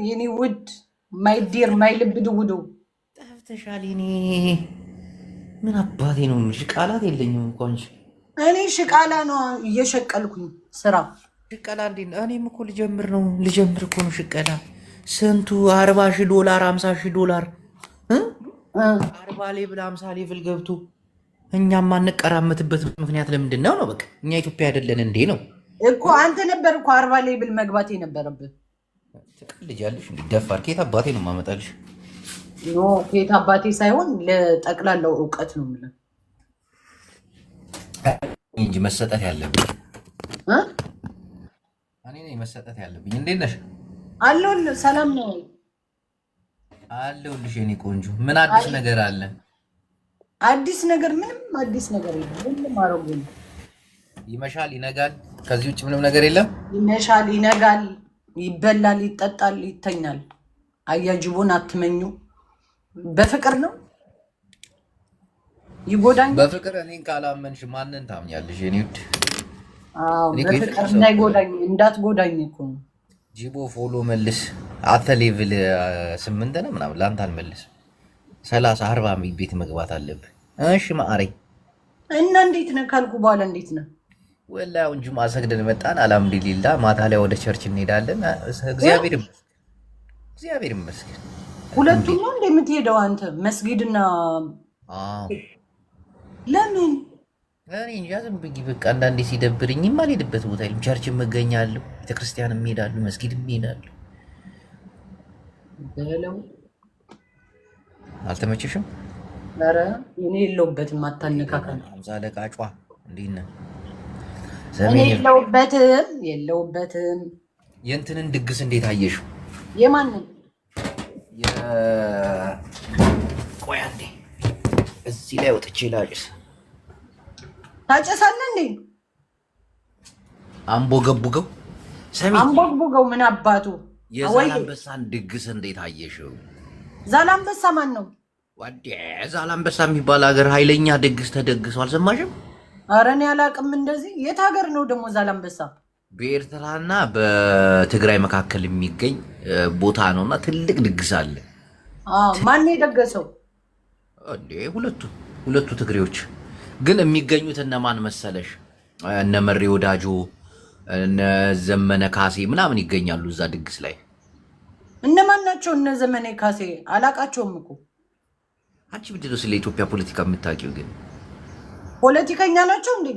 የኔ ውድ ማይ ዲር ማይ ልብ ድውዱ ጠፍተሻል። እኔ ምን አባቴ ነው ቃላት የለኝም እንኳን እኔ ሽቃላ ነው እየሸቀልኩኝ ስራ ሽቀላ እንዴ? እኔም እኮ ልጀምር እኮ ነው ሽቀላ። ስንቱ 40,000 ዶላር 50,000 ዶላር 40 ሌቭል 50 ሌቭል ገብቶ እኛም ማንቀራመትበት ምክንያት ለምንድን ነው? በቃ እኛ ኢትዮጵያ አይደለን እንዴ ነው እኮ። አንተ ነበር እኮ 40 ሌቭል መግባት የነበረብህ። ትቀልጃለሽ እንዴ? ደፋር ከየት አባቴ ነው የማመጣልሽ? ኖ ከየት አባቴ ሳይሆን ለጠቅላላው እውቀት ነው የምልህ እንጂ መሰጠት ያለብኝ እኔ ነኝ መሰጠት ያለብኝ። እንዴት ነሽ? አለሁልህ። ሰላም ነው አለሁልሽ የኔ ቆንጆ። ምን አዲስ ነገር አለ? አዲስ ነገር ምንም አዲስ ነገር የለም። ሁሉም አሮጌ ነው። ይመሻል ይነጋል። ከዚህ ውጭ ምንም ነገር የለም። ይመሻል ይነጋል፣ ይበላል፣ ይጠጣል፣ ይተኛል። አያጅቡን አትመኙ። በፍቅር ነው ይጎዳኝ። በፍቅር እኔን ካላመንሽ ማንን ታምኛለሽ የኔ ውድ? አዎ በፍቅር እንዳይጎዳኝ እንዳትጎዳኝ እኮ ነው። ጂቦ ፎሎ መልስ። አተ ሌቭል 8 ነው ምናምን ላንተ አልመልስ። 30 40 ቤት መግባት አለብህ። እሺ ማአሬ እና እንዴት ነህ ካልኩ በኋላ እንዴት ነህ? ወላሂ አሁን ጁማ ሰግደን መጣን። አልሐምዱሊላህ። ማታ ላይ ወደ ቸርች እንሄዳለን። እግዚአብሔር ይመስገን። ሁለቱም ነው እንደምትሄደው አንተ መስጊድና? አዎ። ለምን? እኔ እንጃ ዝም ብዬ በቃ አንዳንዴ ሲደብርኝ የማልሄድበት ቦታ የለም። ቸርች እገኛለሁ፣ ቤተክርስቲያን እሄዳለሁ፣ መስጊድ እሄዳለሁ። በለው አልተመቸሽም? ኧረ እኔ የለሁበትም። አታነካካኝ። አምሳ ለቃጯ እንዴት ነህ? እኔ የለሁበትም። የእንትንን ድግስ እንዴት አየሽው? የማንን? ቆይ አንዴ እዚህ ላይ ወጥቼ ላጭስ። ታጨሳለህ እንዴ? አንቦገቡገው ሰሚ አንቦግቡገው ምን አባቱ? የዛላምበሳን ድግስ እንዴት አየሽው? ዛላምበሳ ማን ነው? ወዴ ዛላምበሳ የሚባል ሀገር ኃይለኛ ድግስ ተደግሶ አልሰማሽም? ኧረ እኔ አላውቅም። እንደዚህ የት ሀገር ነው ደግሞ ዛላምበሳ? በኤርትራና በትግራይ መካከል የሚገኝ ቦታ ነውና ትልቅ ድግስ አለ። ማን የደገሰው? እንዴ ሁለቱ ትግሬዎች። ግን የሚገኙት እነማን መሰለሽ? እነ መሬ ወዳጆ፣ እነ ዘመነ ካሴ ምናምን ይገኛሉ እዛ ድግስ ላይ። እነማን ናቸው እነ ዘመነ ካሴ? አላቃቸውም እኮ። አንቺ ምንድን ነው ስለ ኢትዮጵያ ፖለቲካ የምታውቂው? ግን ፖለቲከኛ ናቸው እንዴ?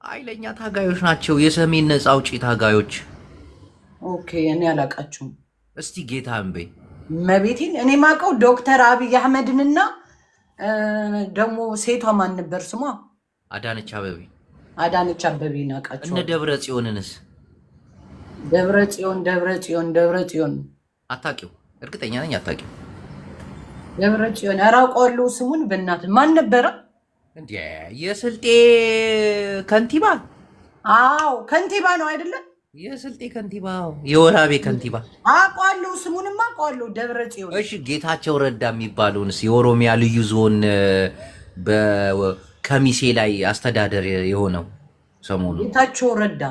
ኃይለኛ ታጋዮች ናቸው፣ የሰሜን ነፃ አውጪ ታጋዮች። ኦኬ እኔ አላቃቸውም። እስቲ ጌታ እንበይ መቤቴን። እኔ ማውቀው ዶክተር አብይ አህመድንና ደግሞ ሴቷ ማን ነበር ስሟ? አዳነች አበቤ። አዳነች አበቤ ናቃቸው። እነ ደብረ ጽዮንንስ? ደብረ ጽዮን አታውቂው? እርግጠኛ ነኝ አታውቂው። ደብረ ጽዮን አራቆሉ ስሙን በእናትህ ማን ነበረ እንዴ? የስልጤ ከንቲባ? አዎ ከንቲባ ነው አይደለም? የስልጤ ከንቲባ፣ የወራቤ ከንቲባ አውቀዋለሁ። ስሙንማ አውቀዋለሁ። ደብረ ጽዮን። እሺ ጌታቸው ረዳ የሚባለውንስ? የኦሮሚያ ልዩ ዞን በከሚሴ ላይ አስተዳደር የሆነው ሰሞኑ ጌታቸው ረዳ።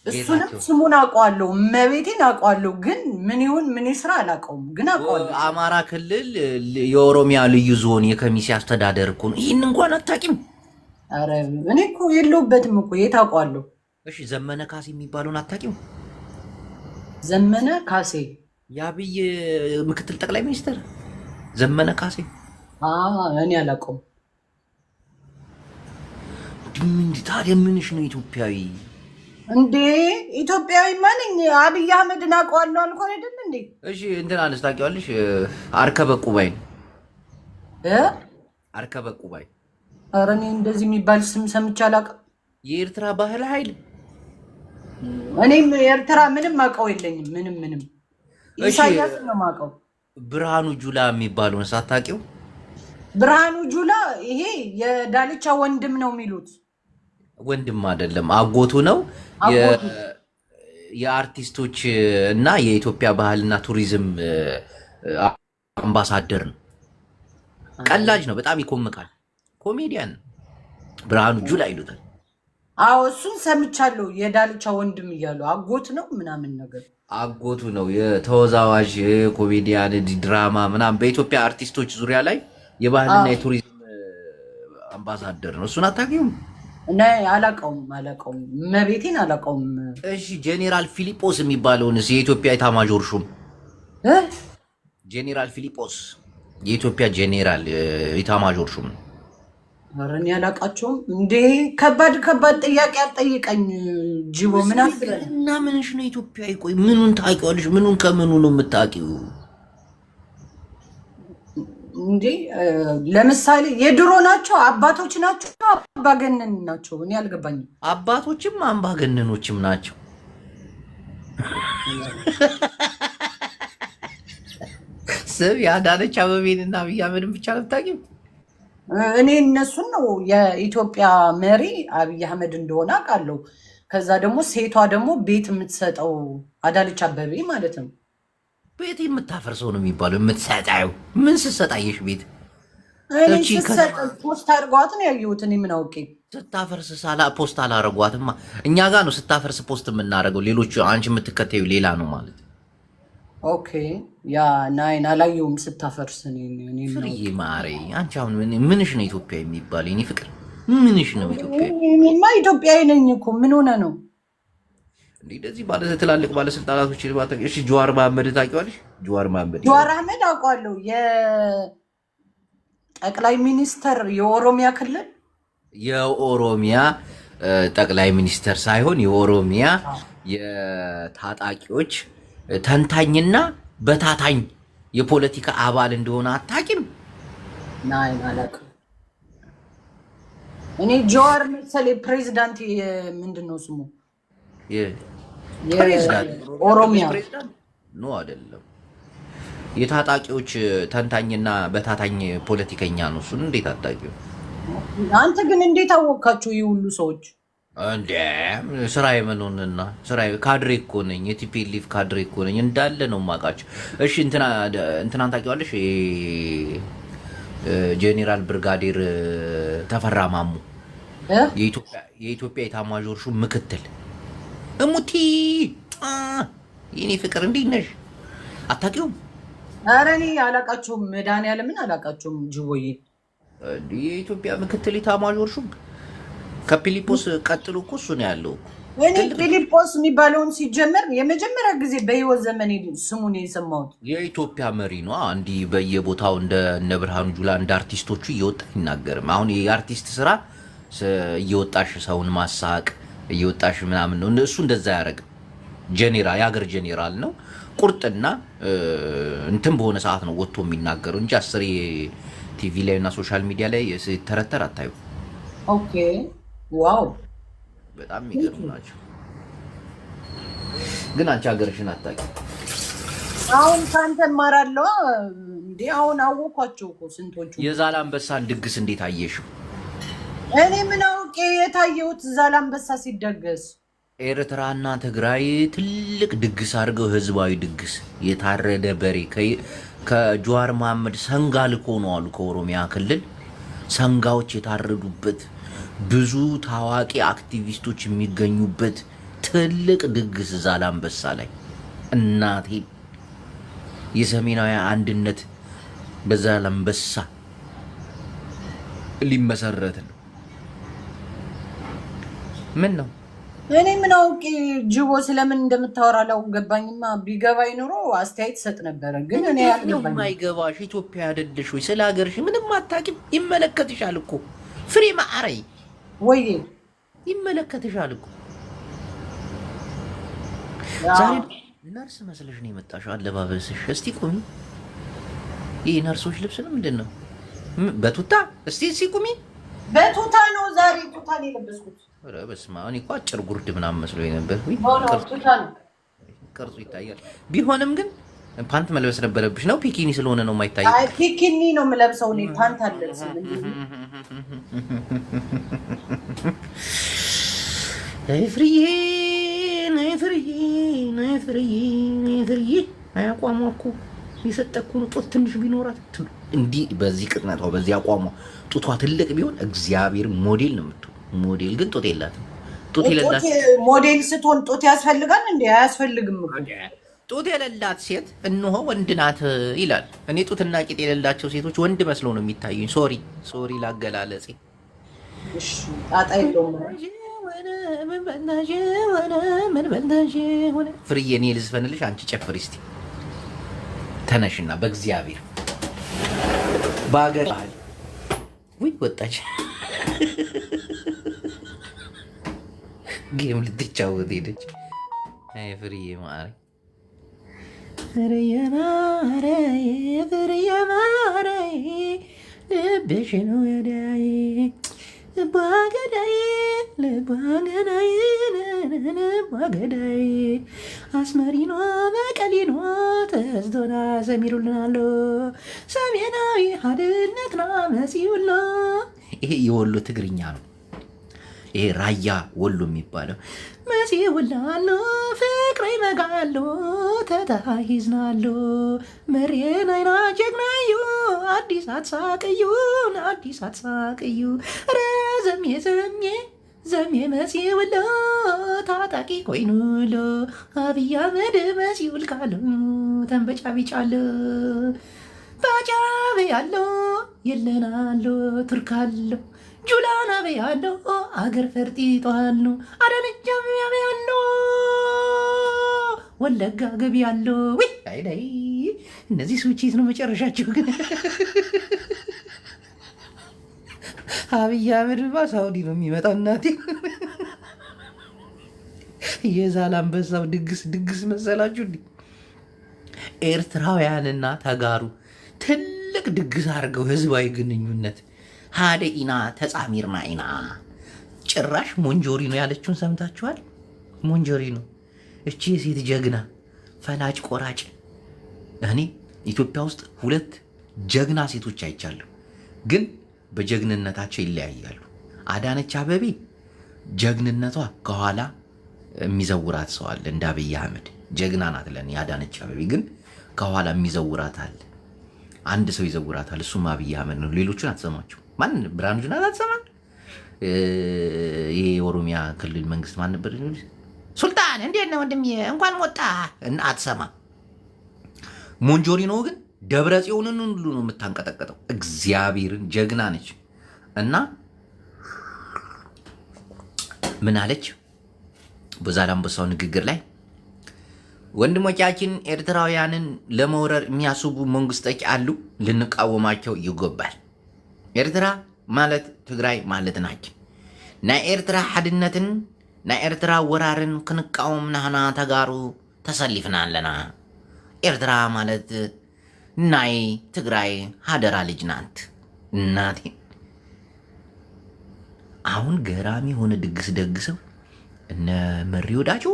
እሱንም ስሙን አውቀዋለሁ፣ መቤቴን አውቀዋለሁ። ግን ምን ይሁን ምን ይስራ አላውቀውም፣ ግን አውቀዋለሁ። አማራ ክልል የኦሮሚያ ልዩ ዞን የከሚሴ አስተዳደር እኮ ነው። ይህን እንኳን አታውቂም? ኧረ እኔ እኮ የለሁበትም እኮ። የት አውቀዋለሁ? እሺ ዘመነ ካሴ የሚባለውን አታውቂም? ዘመነ ካሴ የአብይ ምክትል ጠቅላይ ሚኒስትር ዘመነ ካሴ። እኔ አላውቀውም። ታዲያ ምንሽ ነው ኢትዮጵያዊ እንዴ? ኢትዮጵያዊ ማንኝ? አብይ አህመድን አውቀዋለሁ አልኩ አይደል እንዴ? እሺ እንትን አለስ ታውቂዋለሽ? አርከበ ቁባይ አርከበ ቁባይ። ኧረ እኔ እንደዚህ የሚባል ስም ሰምቼ አላውቅም። የኤርትራ ባህል ኃይል። እኔም ኤርትራ ምንም አውቀው የለኝም። ምንም ኢሳያስ ነው የማውቀው። ብርሃኑ ጁላ የሚባለውን ሳታውቂው? ብርሃኑ ጁላ ይሄ የዳልቻ ወንድም ነው የሚሉት። ወንድም አይደለም አጎቱ ነው። የአርቲስቶች እና የኢትዮጵያ ባህልና ቱሪዝም አምባሳደር ነው። ቀላጅ ነው፣ በጣም ይኮምቃል። ኮሜዲያን ብርሃኑ ጁላ ይሉታል። አዎ እሱን ሰምቻለሁ። የዳልቻ ወንድም እያሉ አጎት ነው ምናምን ነገር አጎቱ ነው የተወዛዋዥ ኮሜዲያን ድራማ ምናምን በኢትዮጵያ አርቲስቶች ዙሪያ ላይ የባህልና የቱሪዝም አምባሳደር ነው። እሱን አታውቂውም? አላውቀውም። መቤቴን አላውቀውም። እሺ ጄኔራል ፊሊጶስ የሚባለውንስ የኢትዮጵያ ኤታማዦር ሹም ጄኔራል ፊሊጶስ የኢትዮጵያ ጄኔራል ኤታማዦር ሹም ነው። ኧረ እኔ አላውቃቸውም። እንዴ ከባድ ጥያቄ አትጠይቀኝ ጅቦ። እና ምንሽ ነው ኢትዮጵያዊ? ቆይ ምኑን ታውቂዋለሽ? ምኑን ከምኑ ነው የምታውቂው? እንዴ ለምሳሌ የድሮ ናቸው አባቶች ናቸው አምባገነን ናቸው? እኔ አልገባኝም። አባቶችም አምባገነኖችም ናቸው። ስብ የአዳነች አቤቤንና አብይ አህመድን ብቻ ነው የምታውቂው? እኔ እነሱን ነው የኢትዮጵያ መሪ አብይ አህመድ እንደሆነ አውቃለሁ። ከዛ ደግሞ ሴቷ ደግሞ ቤት የምትሰጠው አዳነች አቤቤ ማለት ነው። ቤት የምታፈርሰው ነው የሚባለው። የምትሰጣው ምን ስትሰጣየሽ? ቤት ፖስት አድርገዋት ነው ያየሁት። እኔ ምን አውቄ። ስታፈርስ ፖስት አላረጓትማ። እኛ ጋር ነው ስታፈርስ ፖስት የምናደርገው። ሌሎቹ አንቺ የምትከተዩ ሌላ ነው ማለት። ኦኬ ያ ናይን አላየሁም ስታፈርስ። ፍርዬ ማሬ አንቺ አሁን ምንሽ ነው ኢትዮጵያ የሚባለው? እኔ ፍቅር ምንሽ ነው ኢትዮጵያ? እኔማ ኢትዮጵያዊ ነኝ እኮ። ምን ሆነ ነው እንደዚህ ትላልቅ ባለስልጣናቶች? እሺ ጀዋር መሐመድ ታውቂዋለሽ? ጀዋር አህመድ አውቀዋለሁ። የጠቅላይ ሚኒስተር የኦሮሚያ ክልል የኦሮሚያ ጠቅላይ ሚኒስተር ሳይሆን የኦሮሚያ የታጣቂዎች ተንታኝና በታታኝ የፖለቲካ አባል እንደሆነ አታውቂም? ናይን አላውቅም። እኔ ጀዋር መሰለኝ ፕሬዚዳንት ምንድን ነው ስሙ? ኦሮሚያ ኖ አይደለም። የታጣቂዎች ተንታኝና በታታኝ ፖለቲከኛ ነው። እሱን እንዴት አታውቂው? አንተ ግን እንዴት አወቃችሁ? ይህ ሁሉ ሰዎች እንዴ ስራ የመኖንና ስራ ካድሬ እኮ ነኝ። የቲፒኤልኤፍ ካድሬ እኮ ነኝ። እንዳለ ነው የማውቃቸው። እሺ እንትናን ታውቂዋለሽ? ጄኔራል ብርጋዴር ተፈራ ማሙ የኢትዮጵያ ኤታማዦር ሹም ምክትል እሙቲ የኔ ፍቅር እንዴት ነሽ? አታውቂውም? ኧረ እኔ አላውቃቸውም። መድኃኒዓለምን አላውቃቸውም። ጅቦዬ የኢትዮጵያ ምክትል ኤታማዦር ሹም ከፊሊጶስ ቀጥሎ እኮ እሱ ነው ያለው። እኔ ፊሊጶስ የሚባለውን ሲጀመር የመጀመሪያ ጊዜ በህይወት ዘመኔ ስሙን የሰማሁት። የኢትዮጵያ መሪ ነው። እንዲህ በየቦታው እንደ እነ ብርሃኑ ጁላ እንደ አርቲስቶቹ እየወጣ አይናገርም። አሁን የአርቲስት ስራ እየወጣሽ ሰውን ማሳቅ እየወጣሽ ምናምን ነው። እሱ እንደዛ ያደረግ ጄኔራል የሀገር ጄኔራል ነው። ቁርጥና እንትን በሆነ ሰዓት ነው ወጥቶ የሚናገረው እንጂ አስሬ ቲቪ ላይ እና ሶሻል ሚዲያ ላይ ሲተረተር አታዩ። ኦኬ ዋው በጣም የሚገርሙ ናቸው። ግን አንቺ ሀገርሽን አታውቂም። አሁን ከአንተ እማራለሁ እንዴ? አሁን አወኳቸው እኮ ስንቶቹ። የዛላንበሳን ድግስ እንዴት አየሽው? እኔ ምን አውቄ የታየሁት ዛላንበሳ ሲደገስ። ኤርትራና ትግራይ ትልቅ ድግስ አድርገው ህዝባዊ ድግስ የታረደ በሬ ከጀዋር መሐመድ ሰንጋ ልኮ ነው አሉ። ከኦሮሚያ ክልል ሰንጋዎች የታረዱበት ብዙ ታዋቂ አክቲቪስቶች የሚገኙበት ትልቅ ድግስ ዛላንበሳ ላይ እናቴ የሰሜናዊ አንድነት በዛላንበሳ ሊመሰረት ነው። ምን ነው እኔ ምን አውቄ ጅቦ ስለምን እንደምታወራ አላገባኝማ። ቢገባኝ ኖሮ አስተያየት ሰጥ ነበረ። ግን እኔ ያልገባኝ ማይገባሽ ኢትዮጵያ አይደለሽ ወይ? ስለ ሀገርሽ ምንም አታውቂም። ይመለከትሻል እኮ ፍሬ ማዕረይ ወይ ይመለከትሻል እኮ። ዛሬ ነርስ መስለሽ ነው የመጣሽው። አለባበስሽ እስቲ ቁሚ። ይህ ነርሶች ልብስ ነው ምንድን ነው? በቱታ እስቲ ቁሚ። በቱታ ነው ዛሬ ቱታ ነው የለበስኩት። ኧረ በስመ አብ። እኔ እኮ አጭር ጉርድ ምናምን መስሎኝ ነበር። ቅርጹ ይታያል። ቢሆንም ግን ፓንት መልበስ ነበረብሽ። ነው ፒኪኒ ስለሆነ ነው የማይታየው። አይ ፒኪኒ ነው የምለብሰው እኔ ፓንት አልለብስም። ነይ ፍርዬ ነይ ፍርዬ ነይ ፍርዬ ነይ ፍርዬ። አያቋሟ እኮ የሰጠኩን ጡት ትንሽ ቢኖራት እንዲህ በዚህ ቅጥነቷ በዚህ አቋሟ ጡቷ ትልቅ ቢሆን እግዚአብሔር ሞዴል ነው የምትሆን። ሞዴል ግን ጡት የላትም። ጡት የሌላት ሞዴል ስትሆን ጡት ያስፈልጋል እንዴ? አያስፈልግም እኮ ጡት የሌላት ሴት እነሆ ወንድ ናት ይላል። እኔ ጡትና ቂጥ የሌላቸው ሴቶች ወንድ መስለው ነው የሚታዩኝ። ሶሪ ላገላለጼ። እሺ ጣጣ የለውም። ፍርዬ እኔ ልዝፈንልሽ፣ አንቺ ጨፍሪ እስቲ ተነሽና በእግዚአብሔር በሀገር ባህል ውይ ወጣች ጌም ልትጫወት ሄደች። አይ ፍርዬ ማሪ ፍርዬ ማሪ ልብሽ ነው የዳይ ልባገዳይ ልባገዳይ አስመሪኖ በቀሊኖ ተዝዶና ሰሚሩልናሎ ሰሜናዊ ሀድነትና መሲውሎ። ይሄ የወሎ ትግርኛ ነው። ይሄ ራያ ወሎ የሚባለው መሲውላሎ ፍቅሬ መጋሎ ተታሂዝናሎ መሬን አይና ጀግናዩ አዲስ አትሳቅዩን አዲስ አትሳቅዩ ረዘሜ ዘሜ መሲውሎ ታጣቂ ኮይኑሎ አብይ አህመድ መሲውል ካሎ ተንበጫ ቢጫሎ ባጫቤ ያሎ የለናሎ ቱርካሎ ጁላና በያሎ አገር ፈርጢጧሉ አዳነቻም ያበያሎ ወለጋ ገቢ ያሎ ወይ አይዳይ እነዚህ ስውጪት ነው መጨረሻቸው። ግን አብይ አህመድ ሳውዲ ነው የሚመጣው። እናቴ የዛላ አንበሳው ድግስ መሰላችሁ እንዴ? ኤርትራውያንና ተጋሩ ትልቅ ድግስ አድርገው ህዝባዊ ግንኙነት ሀደ ኢና ተጻሚርና ኢና ጭራሽ ሞንጆሪኖ ያለችውን ሰምታችኋል? ሞንጆሪኖ እቺ የሴት ጀግና ፈላጭ ቆራጭ። እኔ ኢትዮጵያ ውስጥ 2 ጀግና ሴቶች አይቻለሁ፣ ግን በጀግንነታቸው ይለያያሉ። አዳነች አበቤ ጀግንነቷ ከኋላ የሚዘውራት ሰው አለ። እንደ አብይ አህመድ ጀግና ናት ለኔ አዳነች አበቤ፣ ግን ከኋላ የሚዘውራት አለ። አንድ ሰው ይዘውራታል፣ እሱም አብይ አህመድ ነው። ሌሎቹን አትሰማቸው። ማን ብርሃኑ ጁላ አትሰማም። ይሄ የኦሮሚያ ክልል መንግስት ማን ነበር? ሱልጣን እንዴት ነው ወንድም እንኳን ወጣ እና አትሰማም። ሞንጆሪኖ ግን ደብረ ጽዮንን ሁሉ ነው የምታንቀጠቀጠው። እግዚአብሔርን ጀግና ነች። እና ምን አለች በዛላምበሳው ንግግር ላይ ወንድሞቻችን ኤርትራውያንን ለመውረር የሚያስቡ መንግስቶች አሉ፣ ልንቃወማቸው ይገባል። ኤርትራ ማለት ትግራይ ማለት ናቸው። ናይ ኤርትራ ሓድነትን ናይ ኤርትራ ወራርን ክንቃወም ናህና ተጋሩ ተሰሊፍና ኣለና። ኤርትራ ማለት ናይ ትግራይ ሃደራ ልጅ ናት። እናቴ አሁን ገራሚ የሆነ ድግስ ደግሰው እነ መሪ ወዳጆ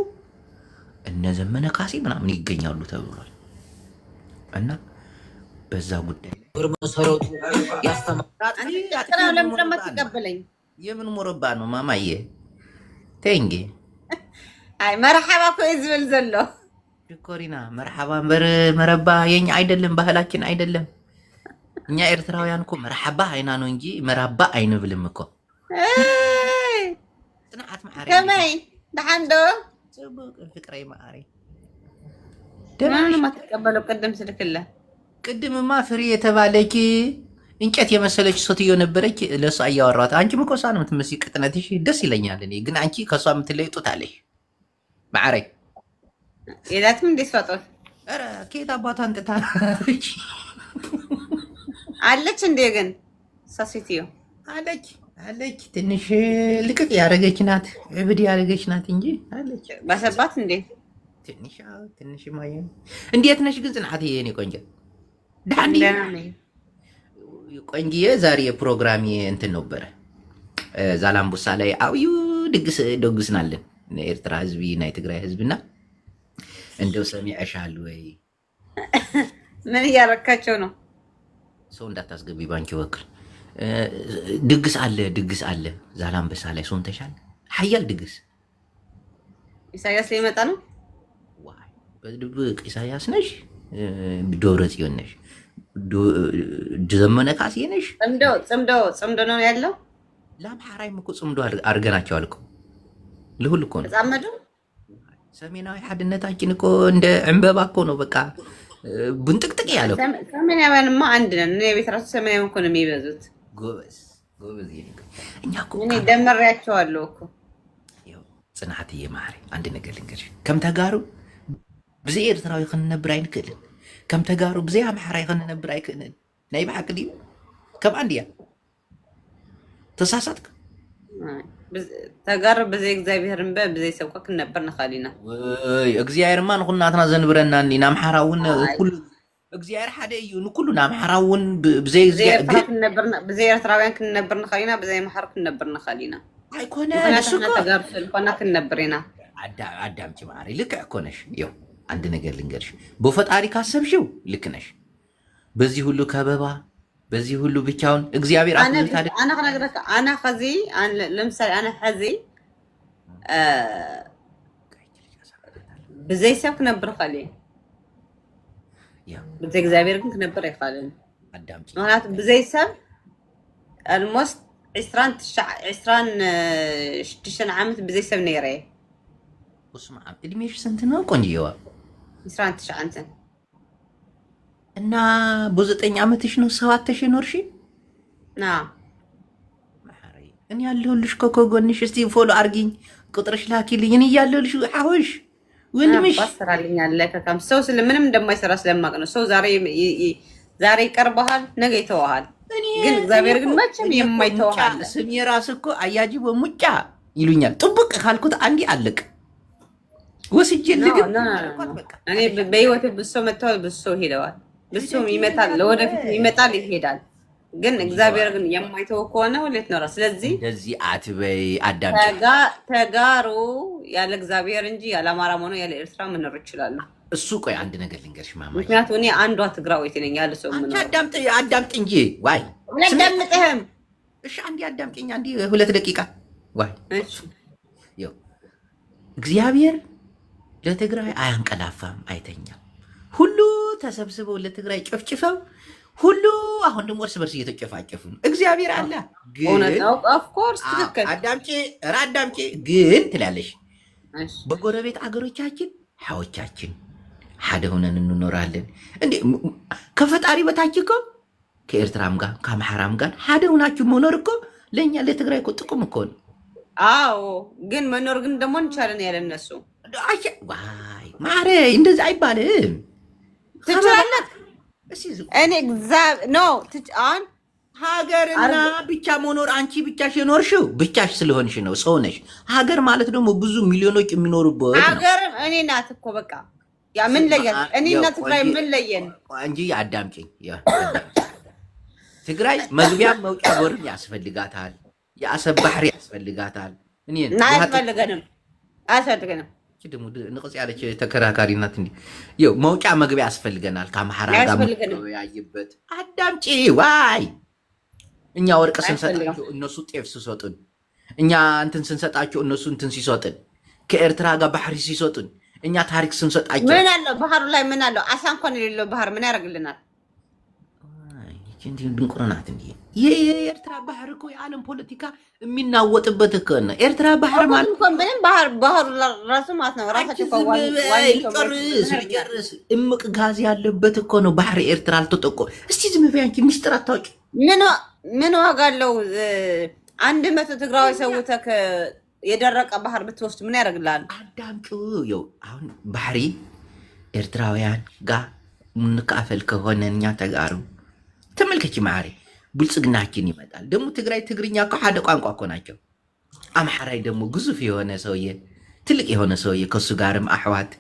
እነ ዘመነ ካሴ ምናምን ይገኛሉ ተብሏል። እና በዛ ጉዳይ መሰረቱ ያስተማራት የምን ሞረባ ነው ማማዬ ተንጌ አይ መርሐባ እኮ ዝብል ዘሎ ዲኮሪና መርሐባ መረባ የኛ አይደለም፣ ባህላችን አይደለም። እኛ ኤርትራውያን እኮ መርሐባ አይና ነው እንጂ መራባ አይንብልም እኮ። ጽናዓት ማዓሪ ከመይ ደሓንዶ ጽቡቅ ፍቅሬ ማዓሪ ደማን ማተቀበለው ቅድም ስልክለ ቅድምማ ፍሬ የተባለች እንጨት የመሰለች ሴትዮ ነበረች። ለሷ እያወራኋት አንቺ እኮ እሷ ነው የምትመስይ፣ ቅጥነትሽ ደስ ይለኛል እኔ ግን አንቺ ከሷ የምትለይ ጡት አለሽ ማዓሪ የዛትም እንዴት ፈጦት ኧረ ከየት አባቷ አንጥታ አለች እንዴ? ግን ሴትዮ አለች ትንሽ ልቅቅ ያደረገች ናት፣ እብድ ያደረገች ናት እንጂ አለች። ባሰባት እንዴ? ትንሽ ማየ እንዴት ነሽ ግን ጽናት? የኔ ቆንጆ ዳኒ ቆንጆዬ፣ ዛሬ የፕሮግራም እንትን ነበረ ዛላምበሳ ላይ አውዩ ድግስ ደግስናለን ኤርትራ ህዝቢ ናይ ትግራይ ህዝብና እንደው ሰሚዐሻል ወይ? ምን እያረካቸው ነው? ሰው እንዳታስገቢ ባንኪ ወክል ድግስ አለ ዛላምበሳ ላይ ሰምተሻል? ሀያል ድግስ ኢሳያስ ሊመጣ ነው። ዋይ በድብቅ ኢሳያስ ነሽ፣ ደብረ ጽዮን ነሽ፣ ዘመነ ካሴ ነሽ። ጽምዶ ነው ያለው። ለአምሓራይም እኮ ጽምዶ አድርገናቸዋል እኮ። ለሁሉ እኮ ነው ተጻመዱ። ሰሜናዊ ሓድነታችን እኮ እንደ ዕንበባ እኮ ነው። በቃ ብንጥቅጥቅ ያለው ሰሜናውያንማ አንድ ነን። እኔ ቤት ራሱ ሰሜናዊ እኮ ነው የሚበዙት። ጎበዝ ጎበዝ። እኛ እኮ እኔ ደመሪያቸዋለሁ እኮ። ጽናሕትዬ ማሪ አንድ ነገር ልንገርሽ፣ ከም ተጋሩ ብዘይ ኤርትራዊ ክንነብር ኣይንክእልን፣ ከም ተጋሩ ብዘይ ኣምሓራይ ክንነብር ኣይክእልን። ናይ ባሓቂ ድዩ ከም አንድ እያ። ተሳሳትክ። ተጋሩ ብዘይ እግዚአብሔር እምበ ብዘይ ሰብኳ ክንነብር ንኽእል ኢና። ወይ እግዚአብሔርማ ንኹልናትና ዘንብረና እኒ ናምሓራ እውን ኩሉ እግዚአብሔር ሓደ እዩ። ንኩሉ ናምሓራ እውን ብዘይ ኤርትራውያን ክንነብር ንኽእል ኢና፣ ብዘይ ኣምሓራ ክንነብር ንኽእል ኢና። ኣይኮነ ተጋሩ ስለኮና ክንነብር ኢና። አዳምጪ ማሪ፣ ልክ ኮነሽ። ይው አንድ ነገር ልንገርሽ፣ በፈጣሪ ካሰብሽው ልክ ነሽ። በዚህ ሁሉ ከበባ በዚህ ሁሉ ብቻውን እግዚአብሔር አጥንታደ አና ከነገረካ አና ከዚ ለምሳሌ አና ሐዚ ብዘይ ሰብ ክነብር ኸሊ ብዘይ እግዚአብሔር ግን ክነብር አይኻልን። አዳምጪ ማለት ብዘይ ሰብ almost 26 ዓመት ብዘይ ሰብ ነይረ። እስማ እድሜሽ ስንት ነው ቆንጆዋ? 29 እና በ9 ዓመትሽ ነው 7 ኖርሽ? ና ማሪ እኔ ያለሁልሽ ከጎንሽ። እስቲ ፎሎ አርጊኝ፣ ቁጥርሽ ላኪልኝ። እኔ ያለሁልሽ አሁሽ ወንድምሽ ባሰራልኝ አለ ከካም ሰው ስለምንም እንደማይሰራ ስለማቅ ነው። ሰው ዛሬ ይቀርባል፣ ነገ ይተዋሃል። ግን እግዚአብሔር ግን መቼም የማይተዋሃል። ስም የራስ እኮ አያጅቦ ሙጫ ይሉኛል። ጥብቅ ካልኩት አንዲ አለቅ ወስጄ ልግብ። እኔ በህይወት ብሶ መጥተዋል፣ ብሶ ሄደዋል፣ ብሶም ይመጣል፣ ለወደፊት ይመጣል ይሄዳል። ግን እግዚአብሔር ግን የማይተው ከሆነ ወለት ነው። ስለዚህ እንደዚህ አትበይ። አዳም ተጋሩ ያለ እግዚአብሔር እንጂ ያለ አማራ ሆኖ ያለ ኤርትራ መኖር ይችላል። እሱ ቆይ አንድ ነገር ልንገርሽ ማማ፣ ምክንያቱም እኔ አንዷ ትግራዊት ነኝ ያለ ሰው ምን ነው። አዳምጥ እንጂ ዋይ ለደምጥህም። እሺ አንዴ አዳምጪኝ፣ አንዴ 2 ደቂቃ ዋይ። እሺ ይኸው እግዚአብሔር ለትግራይ አያንቀላፋም፣ አይተኛም። ሁሉ ተሰብስበው ለትግራይ ጨፍጭፈው ሁሉ አሁን ደግሞ እርስ በርስ እየተጨፋጨፉ ነው። እግዚአብሔር አለ ግን ኦፍ ኮርስ ትክክል። አዳምጪ ግን ትላለሽ በጎረቤት አገሮቻችን ሐዎቻችን ሓደ ሆነን እንኖራለን። እንዴ ከፈጣሪ በታች እኮ ከኤርትራም ጋር ከአምሓራም ጋር ሓደ ሆናችሁ መኖር እኮ ለእኛ ለትግራይ እኮ ጥቅም እኮ ነው። አዎ ግን መኖር ግን ደግሞ እንቻለን ያለ እነሱ ዋይ ማሬ እንደዚህ አይባልም። ትችላለህ። እኔ አሁን ሀገርና ብቻ መኖር አንቺ ብቻሽ የኖርሽው ብቻሽ ስለሆንሽ ነው። ሰው ነሽ። ሀገር ማለት ደግሞ ብዙ ሚሊዮኖች የሚኖሩበት ነው። ሀገር እኔ ናት እኮ በቃ ያ ምን ለየን? እኔ እና ትግራይ ምን ለየን? እንጂ አዳምጪኝ። ትግራይ መግቢያ መውጫ በርም ያስፈልጋታል። የአሰብ ባህር ያስፈልጋታል። እኔ አያስፈልገንም። ደግሞ ንቅጽ ያለች ተከራካሪ ናት። እንዲ ይኸው መውጫ መግቢያ ያስፈልገናል። ከአምሓራ ጋር ያይበት አዳምጪ ዋይ። እኛ ወርቅ ስንሰጣቸው እነሱ ጤፍ ሲሰጡን፣ እኛ እንትን ስንሰጣቸው እነሱ እንትን ሲሰጡን፣ ከኤርትራ ጋር ባህር ሲሰጡን፣ እኛ ታሪክ ስንሰጣቸው ምን አለው? ባህሩ ላይ ምን አለው? አሳ እንኳን የሌለው ባህር ምን ያደርግልናል? እንዴ ድንቁርናት እንዴ! የኤርትራ ባህር እኮ የዓለም ፖለቲካ የሚናወጥበት እኮ ነው። ኤርትራ ባህር ማለት ምንም ባህሩ ራሱ ማለት ነው። ራሳቸው ጨርስ እምቅ ጋዝ ያለበት እኮ ነው ባህር ኤርትራ አልተጠቆ። እስቲ ዝም በይ አንቺ ሚስጥር አታውቂ። ምን ዋጋ አለው? 100 ትግራዊ ሰውተክ የደረቀ ባህር ብትወስድ ምን ያደርግልሃል? አዳምጩ። ይኸው አሁን ባህሪ ኤርትራውያን ጋር ምንካፈል ከሆነ እኛ ተጋሩ ተመልከች ማሪ፣ ብልጽግናችን ይመጣል። ደግሞ ትግራይ ትግርኛ እኮ ሓደ ቋንቋ እኮ ናቸው። አምሓራይ ደግሞ ግዙፍ የሆነ ሰውዬ ትልቅ የሆነ ሰውዬ ከሱ ጋርም አሕዋት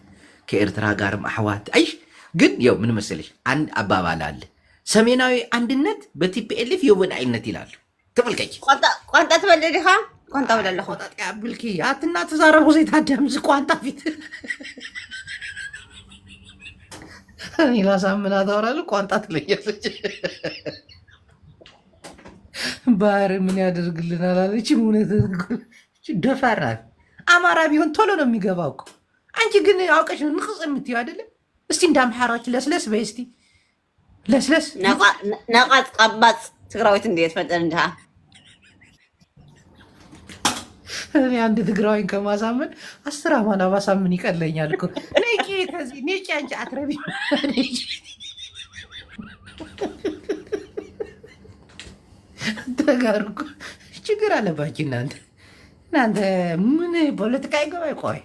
ከኤርትራ ጋርም አሕዋት። አይሽ ግን ያው ምን መሰለሽ አንድ አባባል አለ፣ ሰሜናዊ አንድነት በቲፒኤልኤፍ የወዳይነት ይላሉ። ተመልከች ቋንጣ ትበልድኻ ቋንጣ በላለኹ ቋንጣ ያብልኪ አትና ተዛረቡ ዘይት አዳምዝ ቋንጣ ፊት ላሳምና ታወራለህ። ቋንጣ ትለኛለች። ባህር ምን ያደርግልናል አለች። እውነት ደፋር ናት። አማራ ቢሆን ቶሎ ነው የሚገባው እኮ። አንቺ ግን አውቀሽ ንቅጽ የምትይው አይደለም። እስቲ እንደ አምሓራዎች ለስለስ በይ እስቲ ለስለስ። ነቃፅ ቀባፅ ትግራዊት እንዴት ፈጠን እንድሃ እኔ አንድ ትግራዋይን ከማሳመን 10 አማና ማሳመን ይቀለኛል እኮ። ነቂ ከዚህ ነቂ አንቺ አትረቢ ተጋርኩ ችግር አለባችሁ እናንተ ምን ፖለቲካ ይገባ ቆይ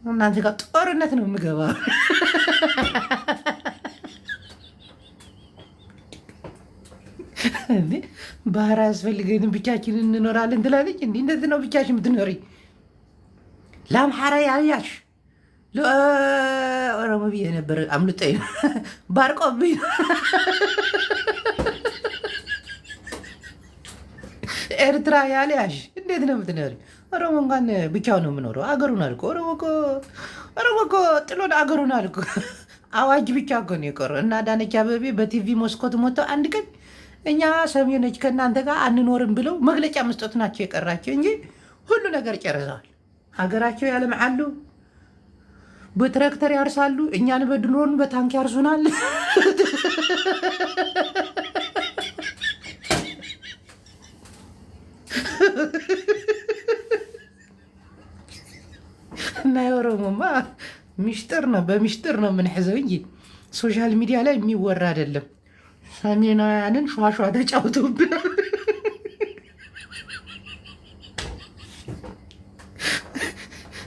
እናንተ ጋር ጦርነት ነው የምገባው። ባህር አያስፈልገንም ብቻችን እንኖራለን ትላለች። እንዲህ እንደዚህ ነው ብቻችን የምትኖሪ ለአምሓራ ያያሽ ለኦሮሞ ብዬ ነበር አምልጠኝ ባርቆብኝ ኤርትራ ያልያሽ እንዴት ነው የምትኖሪ? ኦሮሞ እንኳን ብቻው ነው የምኖረው። አገሩን አልኩ ኦሮሞ እኮ ጥሎን አገሩን አልኩ። አዋጅ ብቻ እኮ ነው የቀረው። እና አዳነች አቤቤ በቲቪ መስኮት ሞተው አንድ ቀን እኛ ሰሜኖች ከእናንተ ጋር አንኖርም ብለው መግለጫ መስጠት ናቸው የቀራቸው እንጂ ሁሉ ነገር ጨርሰዋል። ሀገራቸው ያለምዓሉ በትራክተር ያርሳሉ፣ እኛን በድሮን በታንክ ያርሱናል። እና የኦሮሞማ ሚስጥር ነው፣ በሚስጥር ነው የምንሕዘው እንጂ ሶሻል ሚዲያ ላይ የሚወራ አይደለም። ሰሜናውያንን ሸዋሸዋ ተጫውተውብን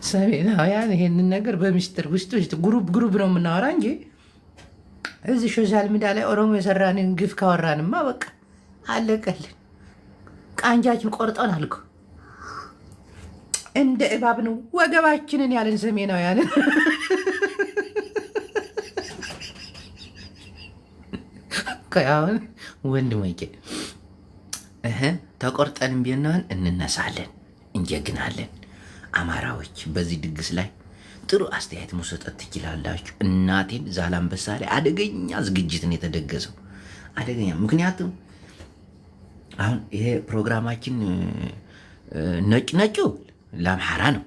ሰሜናውያን ይሄንን ነገር በሚስጥር ውስጥ ግሩፕ ነው የምናወራ እንጂ እዚህ ሶሻል ሚዲያ ላይ ኦሮሞ የሰራንን ግፍ ካወራንማ በቃ አለቀልን። ቃንጃችን ቆርጠን አልኩ እንደ እባብ ነው ወገባችንን ያለን ሰሜናውያንን። አሁን ወንድሞቼ ተቆርጠንም ቢሆን እንነሳለን፣ እንጀግናለን። አማራዎች በዚህ ድግስ ላይ ጥሩ አስተያየት መሰጠት ትችላላችሁ። እናቴን ዛላንበሳ ላይ አደገኛ ዝግጅትን የተደገሰው አደገኛ። ምክንያቱም አሁን ይሄ ፕሮግራማችን ነጩ ለአምሓራ ነው።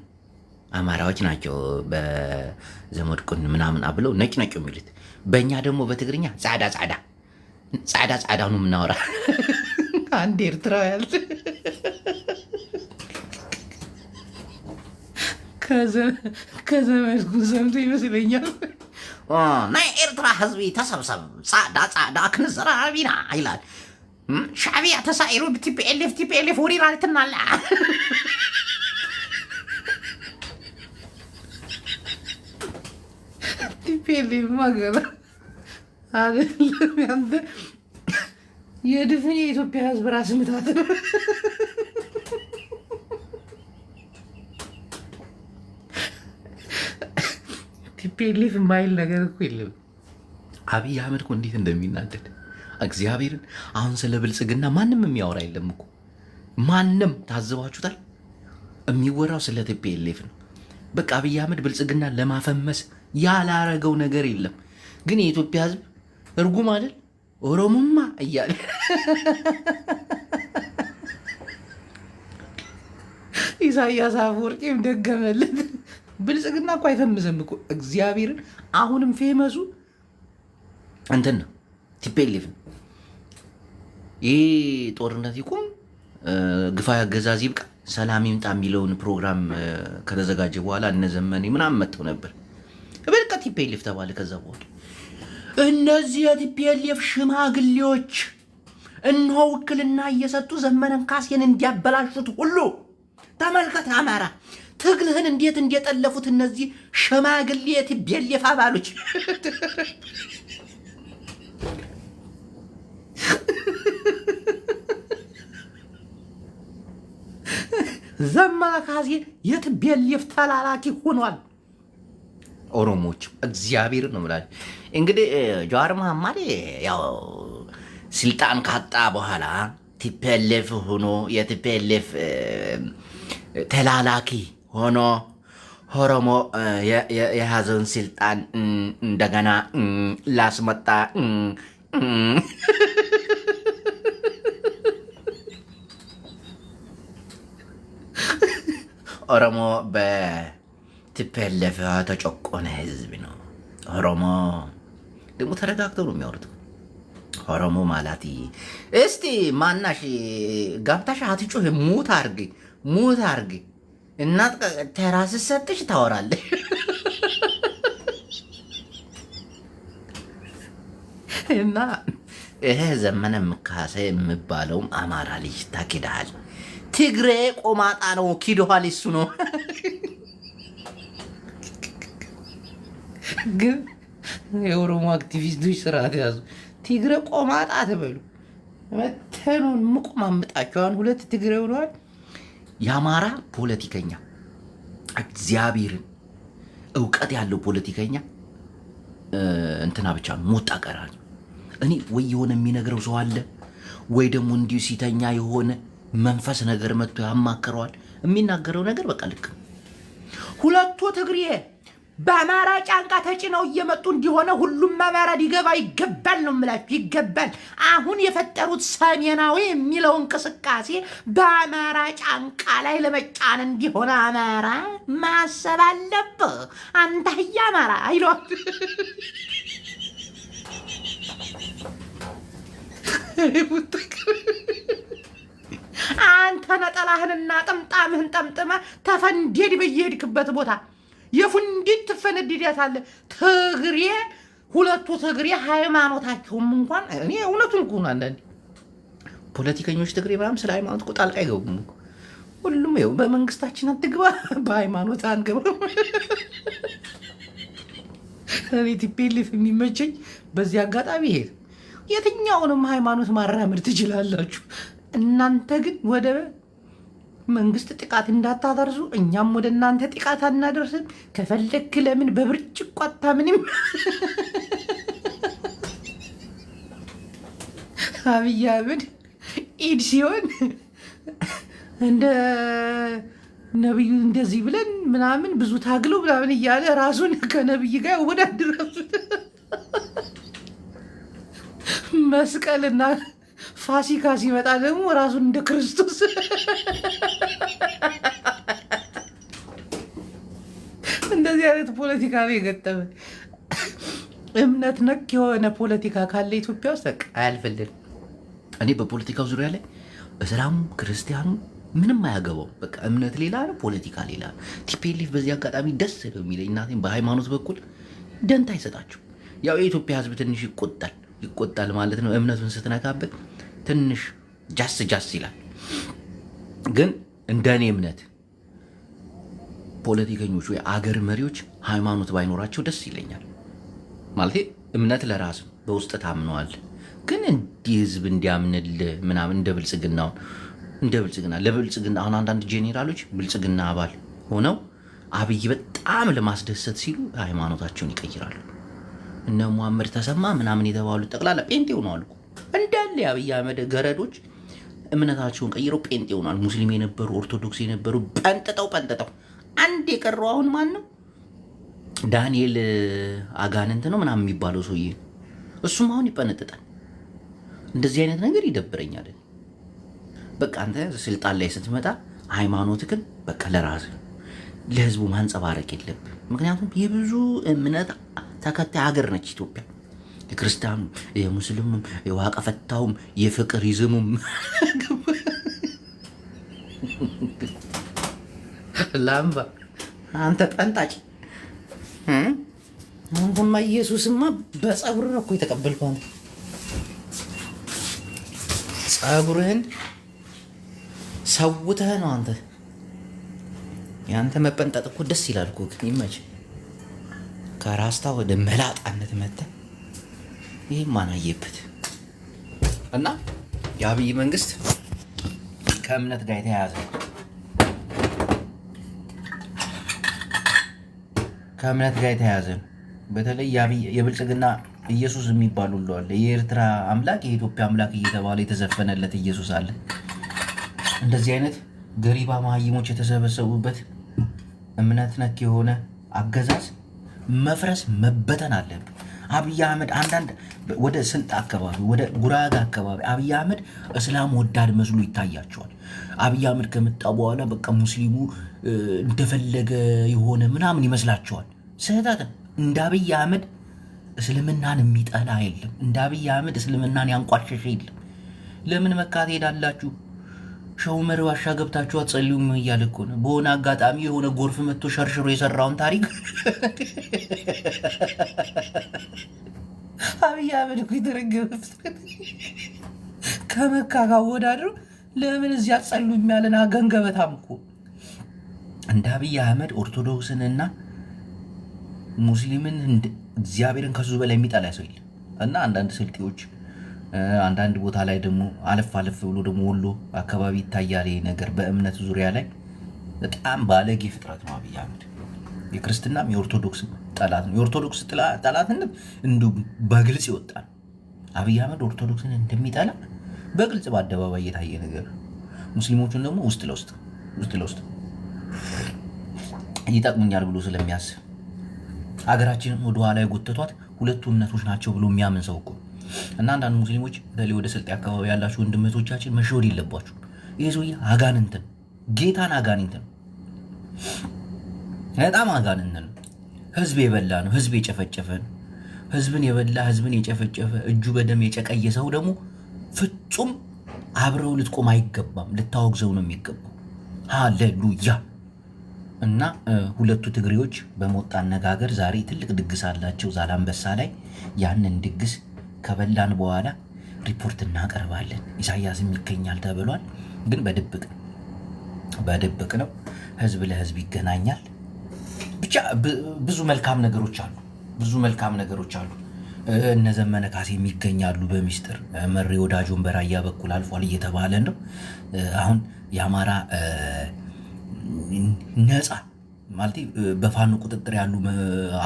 አማራዎች ናቸው በዘመድቁን ምናምን ብለው ነጭ የሚሉት። በእኛ ደግሞ በትግርኛ ጻዳ ነው የምናወራ። አንድ ኤርትራ ያለ ከዘመድኩን ሰምቶ ይመስለኛል ናይ ኤርትራ ህዝቢ ተሰብሰብ ጻዳ ክንዘራረብ ኢና ይላል። ሻዕቢያ ተሳኢሩ ቲፒኤልኤፍ ወሪራ ልትናላ ቲፒኤልኤፍ ማገባ አይደለም ያንተ የድፍን የኢትዮጵያ ህዝብ ራስ ምታት ነው። ቲፒኤልኤፍ የማይል ነገር እኮ የለም። አብይ አህመድ እኮ እንዴት እንደሚናደድ እግዚአብሔርን። አሁን ስለ ብልጽግና ማንም የሚያወራ የለም እኮ ማንም። ታዝባችሁታል? የሚወራው ስለ ቲፒኤልኤፍ ነው። በቃ አብይ አህመድ ብልጽግና ለማፈመስ ያላረገው ነገር የለም። ግን የኢትዮጵያ ህዝብ እርጉም አይደል ኦሮሞማ እያለ ኢሳያስ አፈወርቂም ደገመለት። ብልጽግና እኮ አይፈምስም እኮ እግዚአብሔርን። አሁንም ፌመሱ እንትን ነው ቲፒኤልኤፍ ነው። ይህ ጦርነት ይቁም፣ ግፋዊ አገዛዝ ይብቃ፣ ሰላም ይምጣ የሚለውን ፕሮግራም ከተዘጋጀ በኋላ እነዘመኔ ምናምን መጥተው ነበር። በቃ ቲፒኤልኤፍ ተባለ። ከዛ በኋላ እነዚህ የቲፒኤልኤፍ ሽማግሌዎች እነሆ ውክልና እየሰጡ ዘመነን ካሴን እንዲያበላሹት ሁሉ ተመልከት። አማራ ትግልህን እንዴት እንደጠለፉት እነዚህ ሽማግሌ የቲፒኤልኤፍ አባሎች። ዘመነ ካሴ የቲፒኤልኤፍ ተላላኪ ሆኗል። ኦሮሞዎች እግዚአብሔር ነው ምላል። እንግዲህ ጀዋር መሐመድ ያው ስልጣን ካጣ በኋላ ቲፒኤልኤፍ ሆኖ የቲፒኤልኤፍ ተላላኪ ሆኖ ኦሮሞ የያዘውን ስልጣን እንደገና ላስመጣ ኦሮሞ በቲፒኤልኤፍ ተጨቆነ ህዝብ ነው። ኦሮሞ ደግሞ ተረጋግተው ነው የሚያወሩት። ኦሮሞ ማለት እስቲ ማናሽ ጋብታሽ አትጮህ ሙት አርግ እናት ተራስ ሰጥሽ ታወራለሽ። እና ይሄ ዘመነ ምካሴ የሚባለውም አማራ ልጅ ታኪዳል። ትግሬ ቆማጣ ነው ኪዶሃል። እሱ ነው ግን የኦሮሞ አክቲቪስቶች ስርዓት ያዙ። ትግሬ ቆማጣ ተበሉ መተኑን ምቆማምጣቸዋን ሁለት ትግሬ ሆነዋል። የአማራ ፖለቲከኛ እግዚአብሔርን እውቀት ያለው ፖለቲከኛ እንትና ብቻ ነው ሞጣ ቀራኒ። እኔ ወይ የሆነ የሚነግረው ሰው አለ ወይ ደግሞ እንዲሁ ሲተኛ የሆነ መንፈስ ነገር መጥቶ ያማክረዋል። የሚናገረው ነገር በቃ ልክ ሁለቱ ትግሬ በአማራ ጫንቃ ተጭነው እየመጡ እንዲሆነ ሁሉም አማራ ሊገባ ይገባል ነው የምላችሁ። ይገባል። አሁን የፈጠሩት ሰሜናዊ የሚለው እንቅስቃሴ በአማራ ጫንቃ ላይ ለመጫን እንዲሆነ አማራ ማሰብ አለብህ። አንተያ አማራ አይሏል። አንተ ነጠላህንና ጥምጣምህን ጠምጥመ ተፈንዴድ በየሄድክበት ቦታ የፉንዲት ትፈነድዳታለህ። ትግሬ ሁለቱ ትግሬ ሃይማኖታቸውም እንኳን እኔ እውነቱን እኮ ነው። አንዳንዴ ፖለቲከኞች ትግሬ ምናምን ስለ ሃይማኖት እኮ ጣልቃ አይገቡም። ሁሉም ይኸው በመንግስታችን አትግባ፣ በሃይማኖት አንገባም። እኔ ቲፒኤልኤፍ የሚመቸኝ በዚህ አጋጣሚ ይሄ የትኛውንም ሃይማኖት ማራመድ ትችላላችሁ። እናንተ ግን ወደ መንግስት ጥቃት እንዳታደርሱ፣ እኛም ወደ እናንተ ጥቃት አናደርስም። ከፈለክ ለምን በብርጭቆ አታምንም? አብይ አህመድ ኢድ ሲሆን እንደ ነብዩ እንደዚህ ብለን ምናምን ብዙ ታግሎ ምናምን እያለ ራሱን ከነብይ ጋር ወዳድረሱ መስቀልና ፋሲካ ሲመጣ ደግሞ ራሱን እንደ ክርስቶስ እንደዚህ አይነት ፖለቲካ ነው የገጠመ። እምነት ነክ የሆነ ፖለቲካ ካለ ኢትዮጵያ ውስጥ በቃ አያልፍልን። እኔ በፖለቲካው ዙሪያ ላይ እስላሙ ክርስቲያኑ ምንም አያገባው። በቃ እምነት ሌላ ነው፣ ፖለቲካ ሌላ ነው። ቲፒኤልኤፍ በዚህ አጋጣሚ ደስ ነው የሚለኝ። እናቴም በሃይማኖት በኩል ደንታ አይሰጣቸው። ያው የኢትዮጵያ ሕዝብ ትንሽ ይቆጣል ማለት ነው። እምነቱን ስትነካበት ትንሽ ጃስ ይላል። ግን እንደ እኔ እምነት ፖለቲከኞች ወይ አገር መሪዎች ሃይማኖት ባይኖራቸው ደስ ይለኛል። ማለት እምነት ለራስ በውስጥ ታምነዋል። ግን እንዲህ ህዝብ እንዲያምንልህ ምናምን እንደ ብልጽግና ለብልጽግና አሁን አንዳንድ ጄኔራሎች ብልጽግና አባል ሆነው አብይ በጣም ለማስደሰት ሲሉ ሃይማኖታቸውን ይቀይራሉ። እነ ሙሐመድ ተሰማ ምናምን የተባሉ ጠቅላላ ጴንጤ ሆነዋል እኮ እንዳለ የአብይ አህመድ ገረዶች እምነታቸውን ቀይረው ጴንጤ ሆነዋል። ሙስሊም የነበሩ ኦርቶዶክስ የነበሩ ጠንጥጠው አንድ የቀረው አሁን ማን ነው? ዳንኤል አጋንንት ነው ምናምን የሚባለው ሰውዬ፣ እሱም አሁን ይጠነጥጣል። እንደዚህ አይነት ነገር ይደብረኛል። በቃ አንተ ስልጣን ላይ ስትመጣ ሃይማኖትህን በቃ ለራስህ ለህዝቡ ማንጸባረቅ የለብህ። ምክንያቱም የብዙ እምነት ተከታይ ሀገር ነች ኢትዮጵያ። የክርስቲያኑ፣ የሙስሊሙም፣ የዋቀ ፈታውም፣ የፍቅር ይዝሙም ላምባ አንተ ጠንጣጭ። አንተማ ኢየሱስማ በጸጉር ነው እኮ የተቀበልከው። አንተ ጸጉርህን ሰውተህ ነው አንተ። የአንተ መጠንጠጥ እኮ ደስ ይላል እኮ ይመች። ከራስታ ወደ መላጣነት መጥተህ ይህ ማናየበት እና የአብይ መንግስት ከእምነት ጋር የተያያዘ ነው። በተለይ የብልጽግና ኢየሱስ የሚባሉ አለ። የኤርትራ አምላክ የኢትዮጵያ አምላክ እየተባለ የተዘፈነለት ኢየሱስ አለ። እንደዚህ አይነት ገሪባ መሀይሞች የተሰበሰቡበት እምነት ነክ የሆነ አገዛዝ መፍረስ መበተን አለብን። አብይ አህመድ አንዳንድ ወደ ስልጥ አካባቢ ወደ ጉራጋ አካባቢ አብይ አህመድ እስላም ወዳድ መስሎ ይታያቸዋል። አብይ አህመድ ከመጣ በኋላ በቃ ሙስሊሙ እንደፈለገ የሆነ ምናምን ይመስላቸዋል። ስህተት። እንደ አብይ አህመድ እስልምናን የሚጠላ የለም። እንደ አብይ አህመድ እስልምናን ያንቋሸሸ የለም። ለምን መካ ትሄዳላችሁ? ሸውመር ዋሻ ገብታችሁ አትጸልዩም እያለ እኮ ነው። በሆነ አጋጣሚ የሆነ ጎርፍ መጥቶ ሸርሽሮ የሰራውን ታሪክ አብይ አህመድ እኮ የተረገመ ከመካ ጋር ወዳድሮ ለምን እዚህ አትጸልዩም ያለን አገንገበታም እኮ እንደ አብይ አህመድ ኦርቶዶክስንና ሙስሊምን እግዚአብሔርን ከሱ በላይ የሚጠላ ሰው የለም። እና አንዳንድ ስልጤዎች አንዳንድ ቦታ ላይ ደግሞ አለፍ አለፍ ብሎ ደግሞ ወሎ አካባቢ ይታያል ይሄ ነገር በእምነት ዙሪያ ላይ በጣም ባለጌ ፍጥረት ነው አብይ አህመድ። የክርስትናም የኦርቶዶክስ ጠላት ነው። የኦርቶዶክስ ጠላትነት እንዲሁ በግልጽ ይወጣል። አብይ አህመድ ኦርቶዶክስን እንደሚጠላ በግልጽ በአደባባይ የታየ ነገር፣ ሙስሊሞቹን ደግሞ ውስጥ ለውስጥ ይጠቅሙኛል ብሎ ስለሚያስብ ሀገራችንን ወደኋላ የጎተቷት ሁለቱ እምነቶች ናቸው ብሎ የሚያምን ሰው እኮ እና አንዳንድ ሙስሊሞች በተለይ ወደ ስልጤ አካባቢ ያላችሁ ወንድመቶቻችን መሸወድ የለባችሁ። ይሄ ሰውዬ አጋንንትን ጌታን አጋንንትን በጣም አጋንንትን ህዝብ የበላ ነው፣ ህዝብ የጨፈጨፈ ነው። ህዝብን የበላ ህዝብን የጨፈጨፈ እጁ በደም የጨቀየ ሰው ደግሞ ፍጹም አብረው ልትቆም አይገባም፣ ልታወግዘው ነው የሚገባው። ሃሌሉያ። እና ሁለቱ ትግሬዎች በሞጣ አነጋገር ዛሬ ትልቅ ድግስ አላቸው ዛላንበሳ ላይ። ያንን ድግስ ከበላን በኋላ ሪፖርት እናቀርባለን። ኢሳያስም ይገኛል ተብሏል፣ ግን በድብቅ ነው። ህዝብ ለህዝብ ይገናኛል። ብቻ ብዙ መልካም ነገሮች አሉ። እነ ዘመነ ካሴም ይገኛሉ በሚስጥር። መሬ ወዳጆን በራያ በኩል አልፏል እየተባለ ነው። አሁን የአማራ ነፃ ማለት በፋኖ ቁጥጥር ያሉ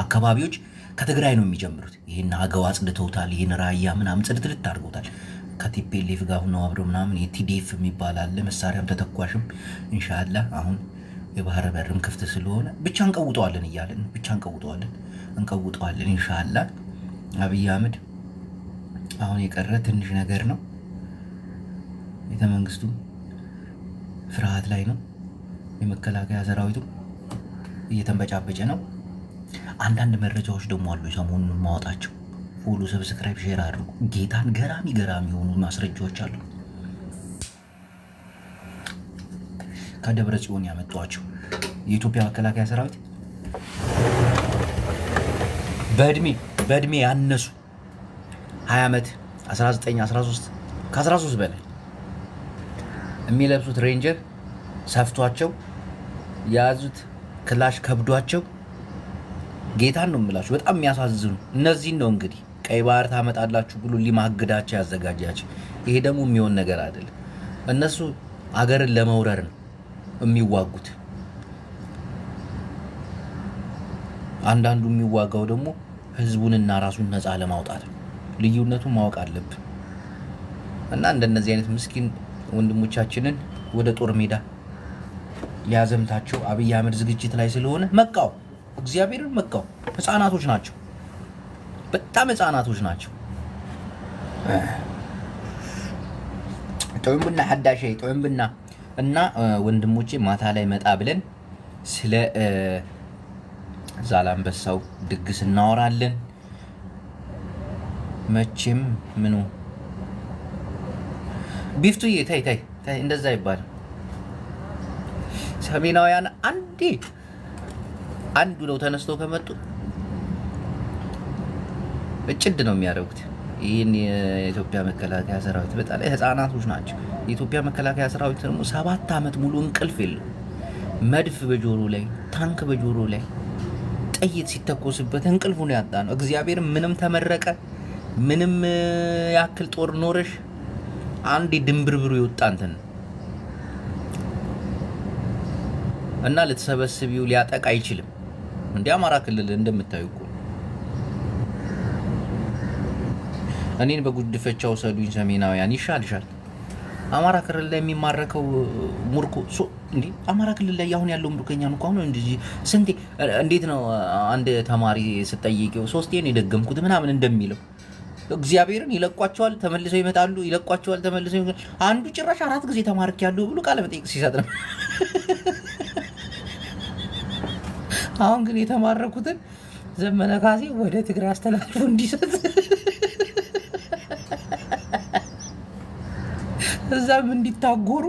አካባቢዎች ከትግራይ ነው የሚጀምሩት። ይሄን አገው አጽድተውታል። ይሄን ራያ ምናምን ጽድትልት አድርገውታል። ከቲፔሌፍ ጋር ነው አብረው ምናምን የቲዲኤፍ የሚባል አለ። መሳሪያም ተተኳሽም ኢንሻአላህ አሁን የባህር በርም ክፍት ስለሆነ ብቻ እንቀውጠዋለን እያለን ብቻ እንቀውጠዋለን ኢንሻአላህ። አብይ አህመድ አሁን የቀረ ትንሽ ነገር ነው። ቤተ መንግስቱ ፍርሃት ላይ ነው። የመከላከያ ሰራዊቱ እየተንበጫበጨ ነው። አንዳንድ መረጃዎች ደግሞ አሉ ሰሞኑን ማወጣቸው። ፎሎ፣ ሰብስክራይብ፣ ሼር አድርጉ። ጌታን ገራሚ የሆኑ ማስረጃዎች አሉ። ከደብረ ጽዮን ያመጧቸው የኢትዮጵያ መከላከያ ሰራዊት በእድሜ ያነሱ 20 ዓመት 19 13 ከ13 በላይ የሚለብሱት ሬንጀር ሰፍቷቸው የያዙት ክላሽ ከብዷቸው ጌታን ነው የምላችሁ። በጣም የሚያሳዝኑ እነዚህን ነው እንግዲህ ቀይ ባህር ታመጣላችሁ ብሎ ሊማግዳቸው ያዘጋጃቸው። ይሄ ደግሞ የሚሆን ነገር አይደለም። እነሱ አገርን ለመውረር ነው የሚዋጉት። አንዳንዱ የሚዋጋው ደግሞ ህዝቡንና ራሱን ነፃ ለማውጣት ነው። ልዩነቱን ማወቅ አለብን። እና እንደነዚህ አይነት ምስኪን ወንድሞቻችንን ወደ ጦር ሜዳ ሊያዘምታቸው አብይ አህመድ ዝግጅት ላይ ስለሆነ መቃው እግዚአብሔርን መቃው። ህፃናቶች ናቸው፣ በጣም ህፃናቶች ናቸው። ጦምብና ሐዳሼ ጦምብና እና ወንድሞቼ ማታ ላይ መጣ ብለን ስለ ዛላንበሳው ድግስ እናወራለን። መቼም ምኑ ቢፍቱዬ ታይ እንደዛ ይባላል። ሰሜናውያን አንዱ ነው ተነስተው ከመጡ እጭድ ነው የሚያደርጉት። ይህን የኢትዮጵያ መከላከያ ሰራዊት በጣም ህፃናቶች ናቸው። የኢትዮጵያ መከላከያ ሰራዊት ደግሞ 7 ዓመት ሙሉ እንቅልፍ የለው። መድፍ በጆሮ ላይ፣ ታንክ በጆሮ ላይ፣ ጥይት ሲተኮስበት እንቅልፉን ያጣ ነው። እግዚአብሔር ምንም ተመረቀ ምንም ያክል ጦር ኖረሽ አንዴ ድንብርብሩ ይወጣ እንትን እና ልትሰበስቢው ሊያጠቃ አይችልም። እንደ አማራ ክልል እንደምታዩ እኮ እኔን በጉድፈቻው ሰዱኝ ሰሜናውያን ይሻልሻል። አማራ ክልል ላይ የሚማረከው ሙርኮ እንዴ አማራ ክልል ላይ አሁን ያለው ሙርከኛ ነው። አሁን እንዴ ስንቴ እንዴት ነው አንድ ተማሪ ስጠይቀው 3 ነው የደገምኩት ምናምን እንደሚለው እግዚአብሔርን ይለቋቸዋል፣ ተመልሰው ይመጣሉ፣ ይለቋቸዋል፣ ተመልሰው ይመጣሉ። አንዱ ጭራሽ 4 ጊዜ ተማርክ ያለው ብሎ ቃለ መጠይቅ ሲሰጥ ነው። አሁን ግን የተማረኩትን ዘመነ ካሴ ወደ ትግራይ አስተላልፎ እንዲሰጥ እዛም እንዲታጎሩ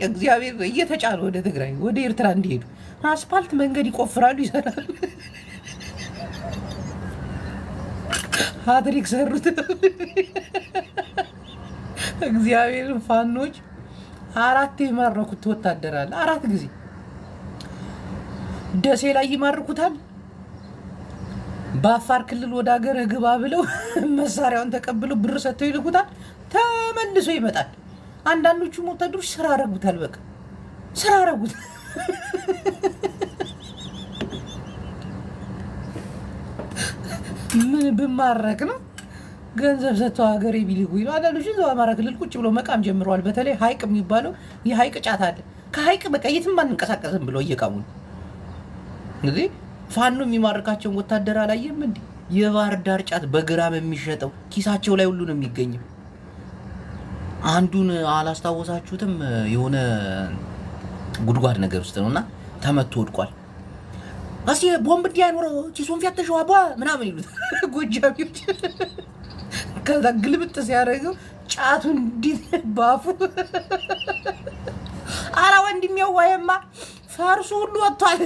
እግዚአብሔር እየተጫኑ ወደ ትግራይ ወደ ኤርትራ እንዲሄዱ አስፓልት መንገድ ይቆፍራሉ፣ ይሰራሉ። ሀትሪክ ሰሩት። እግዚአብሔር ፋኖች 4 የማረኩት ወታደር አለ። 4 ጊዜ ደሴ ላይ ይማርኩታል። በአፋር ክልል ወደ ሀገር ግባ ብለው መሳሪያውን ተቀብለው ብር ሰጥተው ይልኩታል። ተመልሶ ይመጣል። አንዳንዶቹ ወታደሮች ስራ አረጉታል። በቃ ስራ አረጉት። ምን ብማረክ ነው ገንዘብ ሰጥተው ሀገር ቢልኩ ይሉ። አንዳንዶቹ እዛው አማራ ክልል ቁጭ ብለው መቃም ጀምረዋል። በተለይ ሀይቅ የሚባለው የሀይቅ ጫት አለ። ከሀይቅ በቃ የትም አንንቀሳቀስም ብለው እየቃሙ ነው። እንግዲህ ፋኖ የሚማርካቸውን ወታደር አላየም እንዴ? የባህር ዳር ጫት በግራም የሚሸጠው ኪሳቸው ላይ ሁሉ ነው የሚገኘው። አንዱን አላስታወሳችሁትም? የሆነ ጉድጓድ ነገር ውስጥ ነውና ተመቶ ወድቋል። እስኪ ቦምብ እንዲያኖረው ኪሱን ፊያተሸዋ ቧ ምናምን ይሉት ጎጃሚዎች። ከዛ ግልብጥ ሲያደርገው ጫቱን እንዲህ ባፉ። አረ ወንድሜው ወይማ ፈርሱ ሁሉ ወጥቷል።